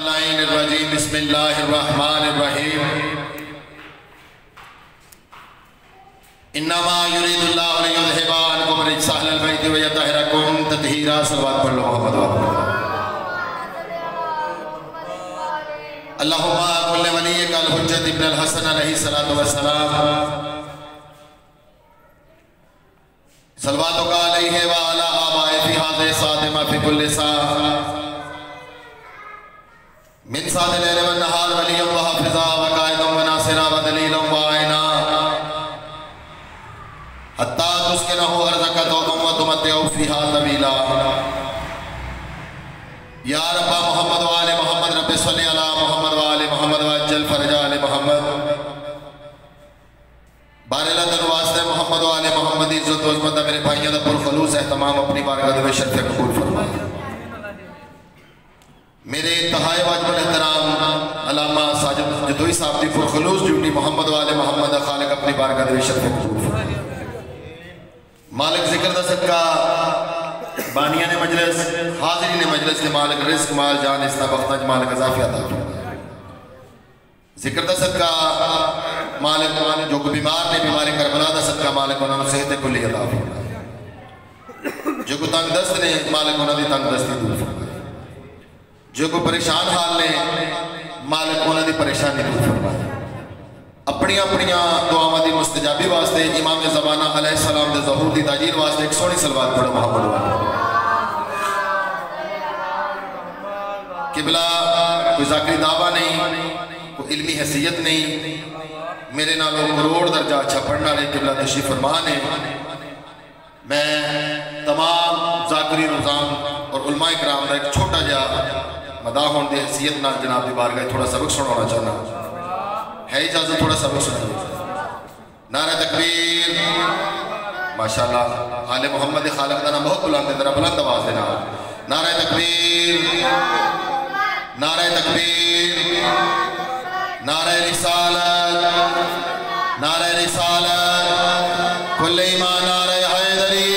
بسم اللہ الرحمن الرحیم انما یرید اللہ لیذھب عنکم الرجس اہل البیت ویطہرکم تطہیرا صلوات پڑھ لو محمد اللہم کل ولیک الحجت ابن الحسن علیہ السلام صلواتک علیہ وعلا آبائی فی حاضر صادمہ فی کل ساعة من سعد الليل والنهار وليا وحافظا وقائدا وناصرا ودليلا وعينا حتى تسكنه أرضك طوعا وتمتعه فيها طويلا يا رب محمد وآل محمد رب صل على محمد وآل محمد وعجل فرج آل محمد بارلت الواسطہ محمد وآل محمد عزت و عظمت میرے بھائیوں دا پرخلوص اہتمام اپنی بارگاہ میں شرف قبول فرمائے میرے انتہائی واجب الاحترام علامہ ساجد جدوئی صاحب دی پرخلوص ڈیوٹی محمد والے محمد خالق اپنی بارگاہ دے شرف قبول مالک ذکر دا صدقہ بانیان مجلس حاضرین مجلس کے مالک رزق مال جان استبختج مالک اضافی عطا فرمائے ذکر دا صدقہ مالک جو کو بیمار نے بیماری کربلا دا صدقہ مالک انہوں نے صحت کلی عطا فرمائے جو کو تنگ دست نے مالک انہوں نے تنگ دستی دور فرمائے جو کو پریشان حال نے مالک انہوں نے پریشانی دور فرمائے اپنی دعاواں دی مستجابی واسطے امام زمانہ علیہ السلام دے ظہور دی تاجیر واسطے ایک سونی صلوات پڑھو محمد والے قبلہ کوئی ذاکری دعویٰ نہیں کوئی علمی حیثیت نہیں میرے نالوں کروڑ درجہ اچھا پڑھنا رہے قبلہ تشریف فرمان ہے میں تمام ذاکری نظام اور علماء اکرام کا ایک چھوٹا جا مداح ہون دی حیثیت نال جناب دی بارگاہ تھوڑا سبق سنانا چاہنا ہے اجازت تھوڑا سبق سنائیے نعرہ تکبیر ماشاءاللہ آل محمد خالق دانا بہت بلند ہے ذرا بلند آواز دینا نعرہ تکبیر نعرہ تکبیر نعرہ رسالت نعرہ رسالت کل ایمان نعرہ حیدری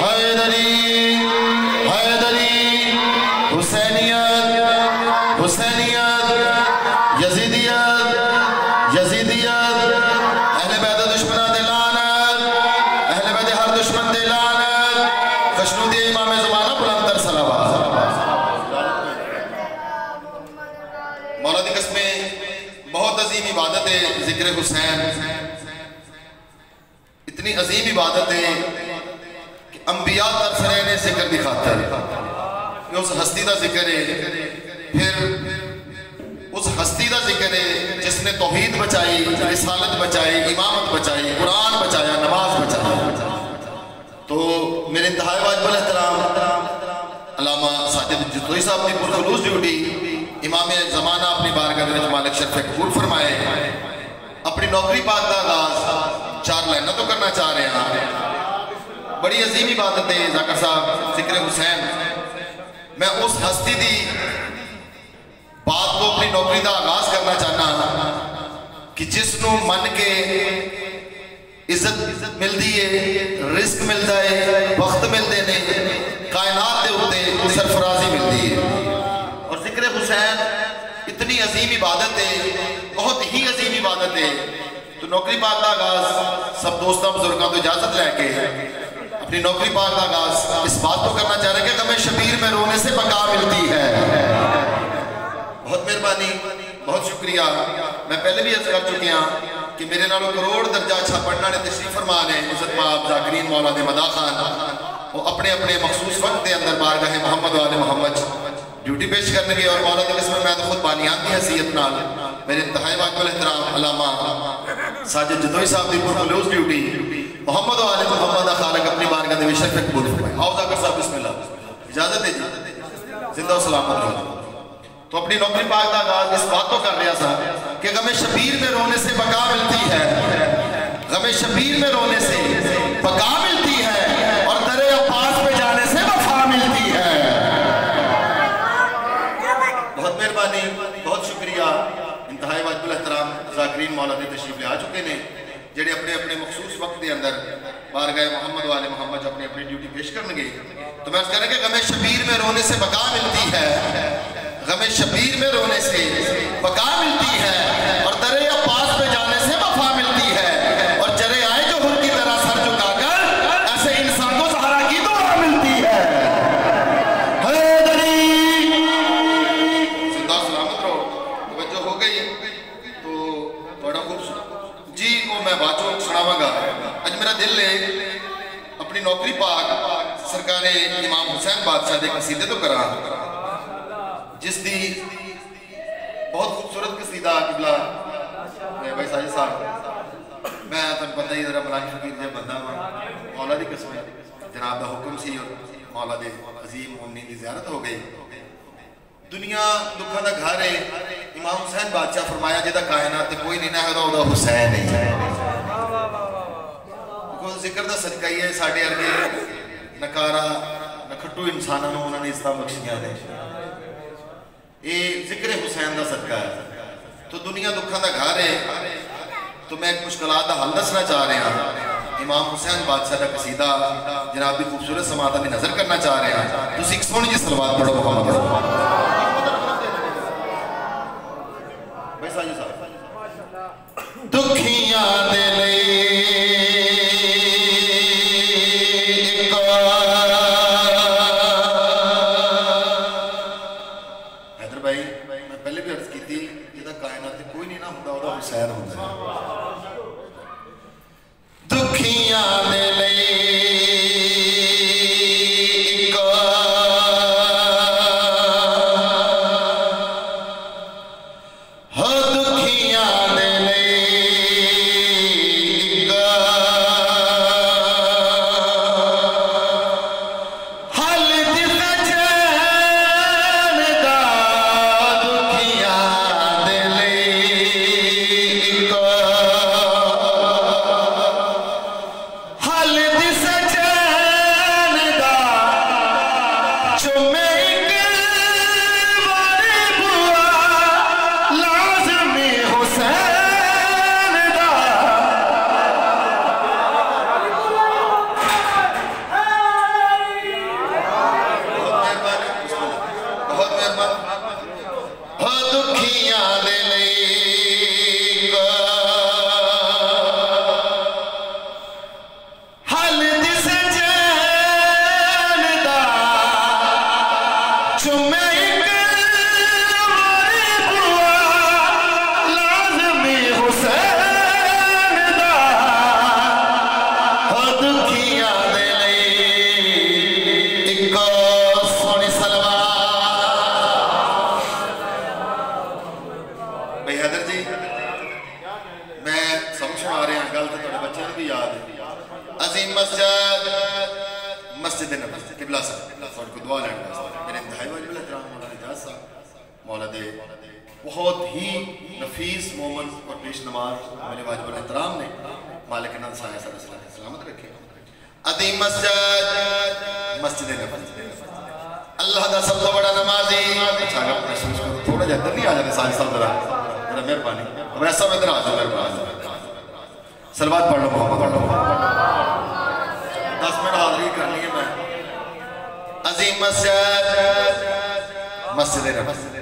حیدری حیدری حسینیت حسینیت یزیدیت یزیدیت اہل بیت دشمنہ دے لعنت اہل بیت ہر دشمن دے لعنت خشنودی امام زمانہ بلندر صلوات مولا دی قسمیں بہت عظیم عبادت ہے ذکر حسین اتنی عظیم عبادت ہے کہ انبیاء ترسرے نے ذکر دکھاتا ہے یہ اس ہستی دا ذکر ہے پھر اس ہستی دا ذکر ہے جس نے توحید بچائی رسالت بچائی امامت بچائی قرآن بچایا نماز بچایا تو میرے انتہائی واجب الاحترام علامہ ساجد جدوئی صاحب کی پرخلوص ڈیوٹی امام زمانہ اپنی بارگاہ میں مالک شرف قبول فرمائے اپنی نوکری پاک دا آغاز 4 لائنہ تو کرنا چاہ رہے ہیں بڑی عظیم عبادت ہے ذاکر صاحب ذکر حسین میں اس ہستی دی بات کو اپنی نوکری دا آغاز کرنا چاہنا کہ جس نو من کے عزت مل دی ہے رزق مل دائے وقت مل دینے کائنات دے ہوتے سرفرازی مل دی ہے اور ذکر حسین اتنی عظیم عبادت ہے بہت ہی عظیم عبادت ہے تو نوکری پاک دا آغاز سب دوستوں بزرگوں تو اجازت لے کے اپنی نوکری پاک دا آغاز اس بات کو کرنا چاہ رہے ہیں کہ غم شبیر میں رونے سے بقا ملتی ہے بہت مہربانی بہت شکریہ میں پہلے بھی عرض کر چکے ہیں کہ میرے نالوں کروڑ درجہ اچھا پڑھنا نے تشریف فرمان ہے عزت مآب ذاکرین مولا دے مدا خان وہ اپنے اپنے مخصوص وقت دے اندر بارگاہ محمد والے محمد ڈیوٹی پیش کرنے گے اور مولا دے قسم میں تو خود بانیان کی حیثیت نال میرے انتہائی واجب الاحترام علامہ ساجد جدوئی صاحب دی پرخلوص ڈیوٹی محمد والے محمد خالق اپنی بارگاہ دے شرف قبول فرمائے آؤ ذاکر صاحب بسم اللہ اجازت ہے جی زندہ و سلامت تو اپنی نوکری پاک دا آغاز اس بات تو کر رہا تھا کہ غم شبیر میں رونے سے بقا ملتی ہے غم شبیر میں رونے سے بقا ملتی ہے اور در عباس پہ جانے سے وفا ملتی ہے بہت مہربانی بہت شکریہ انتہائی واجب الاحترام ذاکرین مولا دے تشریف لے آ چکے نے جڑے اپنے اپنے مخصوص وقت دے اندر بارگاہ محمد والے محمد اپنی اپنی ڈیوٹی پیش کرنگے تو میں اس کہہ رہا کہ غم شبیر میں رونے سے بقا ملتی ہے غم شبیر میں رونے سے بقا ملتی ہے اور در عباس پہ جانے سے وفا ملتی ہے اور چلے آئے جو ہر کی طرح سر جھکا کر ایسے انسان کو سہارا کی دعا ملتی ہے حیدری زندہ سلامت رہو توجہ ہو گئی تو بڑا خوبصورت جی وہ میں باچوں سناواں گا اج میرا دل ہے اپنی نوکری پاک سرکار امام حسین بادشاہ دے قصیدے تو کرا جس دی بہت خوبصورت قصیدہ قبلہ بھائی ساجد صاحب میں تن پتہ ہی ذرا ملانی فقیر جب بندہ ہوں مولا دی قسم جناب دا حکم سی اور مولا دے عظیم مومنین دی زیارت ہو گئی دنیا دکھا دا گھر ہے امام حسین بادشاہ فرمایا جدہ کائنات کوئی نہیں نہ ہے دا حسین ہے ذکر دا صدقہ ہی ہے ساڑھے ارگے نکارا نکھٹو انسانوں انہوں نے اس طرح بخشیاں دے یہ ذکر حسین دا صدقہ ہے تو دنیا دکھا دا گھر ہے تو میں ایک مشکلات دا حل دسنا چاہ رہے ہیں امام حسین بادشاہ دا قصیدہ جناب بھی خوبصورت سماعتہ بھی نظر کرنا چاہ رہے ہیں تو سکھ سونی جی صلوات پڑھو محمد پڑھو بھائی ساجد صاحب دکھیاں دے لئے حسین ہوتا ہے دکھیاں دے لئے بہت ہی نفیس مومن اور پیش نماز میرے واجب الاحترام نے مالک نند سایہ صلی اللہ علیہ وسلم سلامت رکھے عظیم مسجد مسجد نبوی اللہ دا سب تو بڑا نمازی چاہاں اپنے سوچ کو تھوڑا جہاں در نہیں آ جانے ساری صاحب ذرا مہربانی اب ایسا میں در آ جاؤ مہربانی سلوات پڑھ لو محمد پڑھ لو 10 منٹ حاضری کر لیے میں عظیم مسجد مسجد نبوی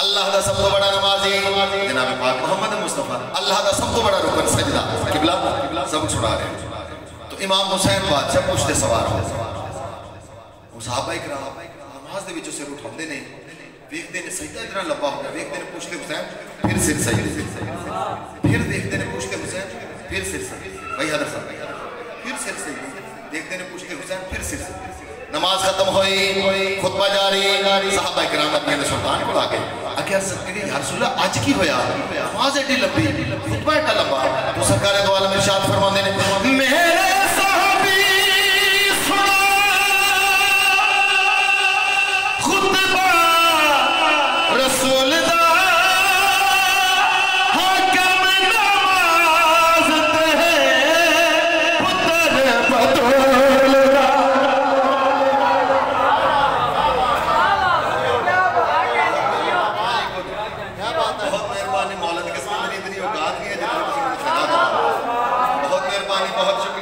اللہ دا سب تو بڑا نمازی جناب پاک محمد مصطفیٰ اللہ دا سب تو بڑا رکن سجدہ قبلہ سب چھڑا رہے ہیں تو امام حسین بادشاہ پوچھتے سوار ہو صحابہ اکرام نماز دے وچوں سر اٹھاندے نے ویکھدے نے سجدہ اتنا لمبا ہو گیا ویکھدے نے پوچھتے حسین پھر سر سجدے پھر دیکھتے نے پوچھتے حسین پھر سر سجدے بھائی حضرت صاحب پھر سر سجدے دیکھتے نے پوچھتے حسین پھر سر سجدے نماز ختم ہوئی خطبہ جاری صحابہ اکرام اپنے سلطان کو لاگے اکھر سکتے یا رسول اللہ آج کی ہویا نماز ایڈی لمبی خطبہ ایڈا لمبا تو سرکار دو عالم ارشاد فرماندے نے میرے صحابی سنا خطبہ رسول دا حکم نماز تے پتر پتول دا بہت مہربانی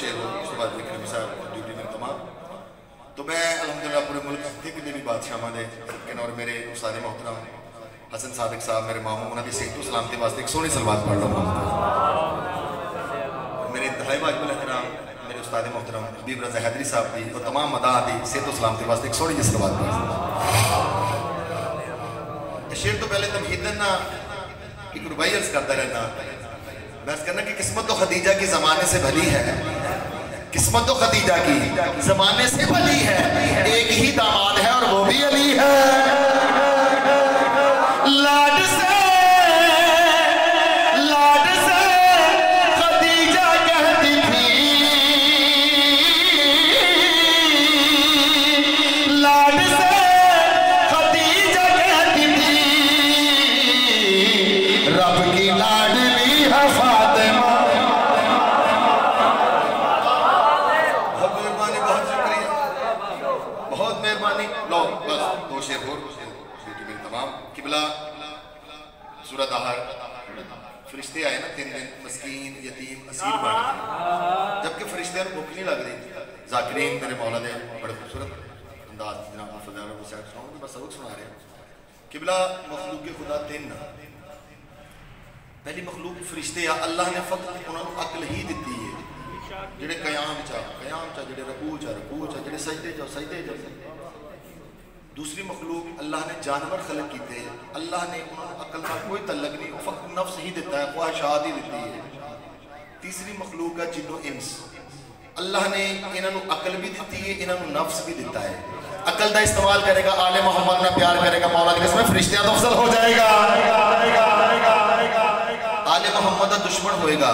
شعر ہو اس کے بعد وکرم صاحب ڈیوٹی میں تمام تو میں الحمدللہ پورے ملک تھے کہ بھی بادشاہ دے اور میرے استاد محترم حسن صادق صاحب میرے ماموں انہوں کی صحت و سلامتی واسطے ایک سونی سلوات پڑھ رہا ہوں میرے انتہائی واجب الاحترام میرے استاد محترم حبیب رضا حیدری صاحب کی اور تمام مداح دی صحت و سلامتی واسطے ایک سونی سلوات پڑھ رہا ہوں شعر تو پہلے تمہیدن نا ایک ربائی عرض کرتا رہنا میں عرض کرنا کہ قسمت تو خدیجہ کی زمانے سے بھلی ہے قسمت تو خدیجہ کی زمانے سے بھلی ہے ایک ہی داماد ہے اور وہ بھی علی ہے لاڈ سے خدیجہ کہتی تھی لاڈ سے خدیجہ کہتی تھی رب کی لاڈلی ہے فاطمہ لو بس دو شعر اور تمام قبلہ سورہ دہر فرشتے آئے نا 3 دن مسکین یتیم اسیر بن جبکہ فرشتے نے بھوک نہیں لگ رہی ذاکرین میرے مولا نے بڑے خوبصورت انداز جناب حافظ احمد حسین سناؤں بس سبق سنا رہے ہیں قبلہ مخلوق خدا 3 پہلی مخلوق فرشتے اللہ نے فقط انہوں نے عقل ہی دیتی ہے جڑے قیام چاہ جڑے رکوع چاہ جڑے سجدے چاہ دوسری مخلوق اللہ نے جانور خلق کیتے ہیں اللہ نے عقل کا کوئی تعلق نہیں وہ فقط نفس ہی دیتا ہے خواہشات ہی دیتی ہے تیسری مخلوق کا جن و انس اللہ نے انہوں عقل بھی دیتی ہے انہوں نفس بھی دیتا ہے عقل دا استعمال کرے گا آل محمد میں پیار کرے گا مولا کی قسم میں فرشتیاں تو افضل ہو جائے گا آل محمد دا دشمن ہوئے گا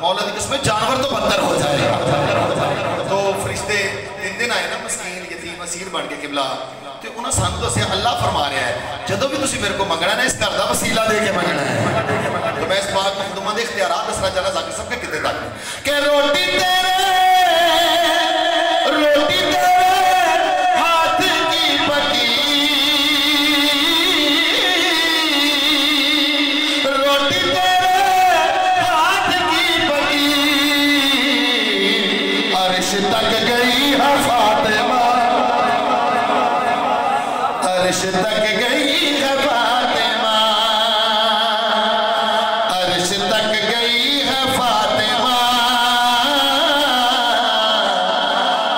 مولا کی قسم میں جانور تو بدتر ہو جائے گا تو فرشتے 3 دن آئے نا مسکین یتیم اسیر بن کے قبلہ تو انہوں سانو تو اللہ فرما رہا ہے جدو بھی تسی میرے کو منگنا ہے نا اس گھر دا وسیلہ دے کے منگنا ہے تو میں اس پاک مخدومہ دے اختیارات دسنا چاہنا ذاکر سب کے کتے تک کہ روٹی تیرے ہاتھ کی پکی روٹی تیرے ہاتھ کی پکی عرش تک گئی ہے فاطمہ عرش تک گئی ہے فاطمہ عرش تک گئی ہے فاطمہ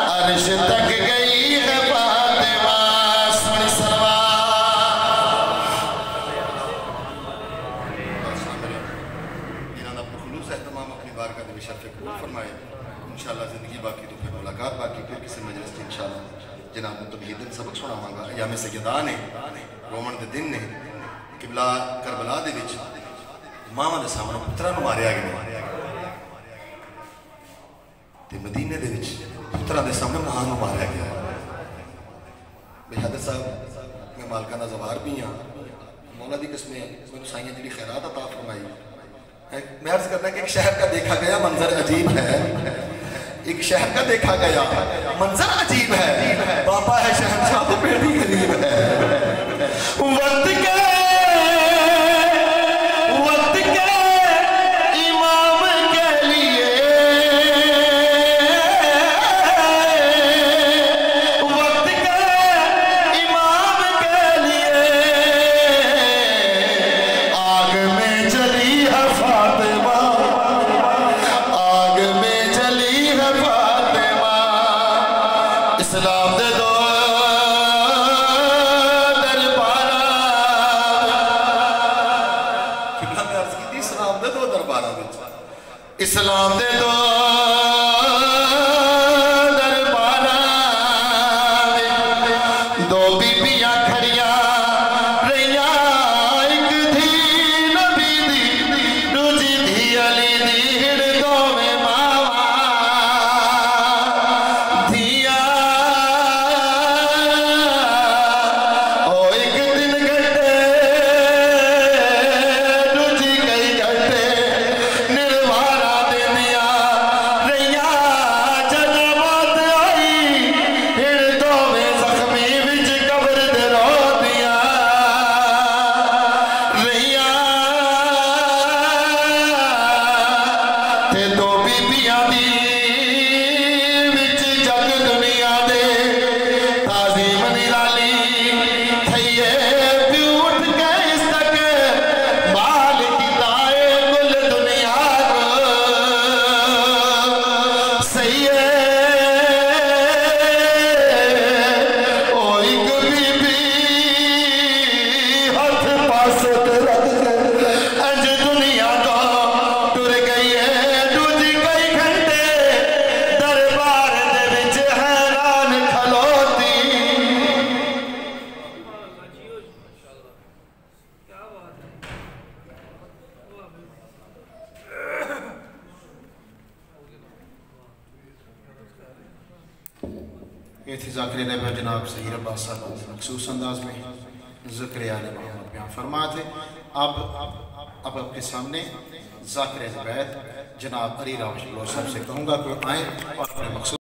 عرش تک گئی ہے فاطمہ سونی سلوات انہوں نے اپنا خلوص اہتمام اپنی بارگاہ میں شرف قبول فرمائے انشاءاللہ زندگی باقی تو پھر ملاقات باقی پھر کسی مجلس کی انشاءاللہ جناب تمہیدن سبق سنا مانگا ایام سیدہ نے رومن دے دن نے قبلہ کربلا دے وچ ماما دے سامنے پترا نو ماریا گیا تے مدینے دے وچ پترا دے سامنے ماں نو ماریا گیا میرے حضرت صاحب میں مالکانہ زوار بھی ہاں مولا دی قسم میں سائیاں جڑی خیرات عطا فرمائی میں عرض کرنا کہ ایک شہر کا دیکھا گیا منظر عجیب ہے ایک شہر کا دیکھا گیا منظر عجیب ہے باپا ہے شہنشاہ تو بیٹی غریب ہے وقت کے امام کے لیے وقت کے امام کے لیے آگ میں جلی ہے فاطمہ آگ میں جلی ہے فاطمہ اسلام دے دو دربارہ قبلہ میں عرض کی تھی اسلام دے دو دربارہ اسلام دے دو دربارہ دو بیبیاں کھڑیاں رہیاں ایک دھی نبی دی دوجی دھی علی دی ہڑ دو میں ماما دھیا او ایک دن گھٹے دوجی کئی گھٹے نروارا دے دیا رہیاں جنمات آئی ہڑ دو میں زخمی وچ قبر دے یہ تھی ذاکر نبی جناب سید عباس صاحب مخصوص انداز میں ذکر آل محمد بیان فرما تھے. اب آپ کے سامنے ذاکر بیت جناب علی راوش صاحب سے کہوں گا کہ آئیں اور اپنے مخصوص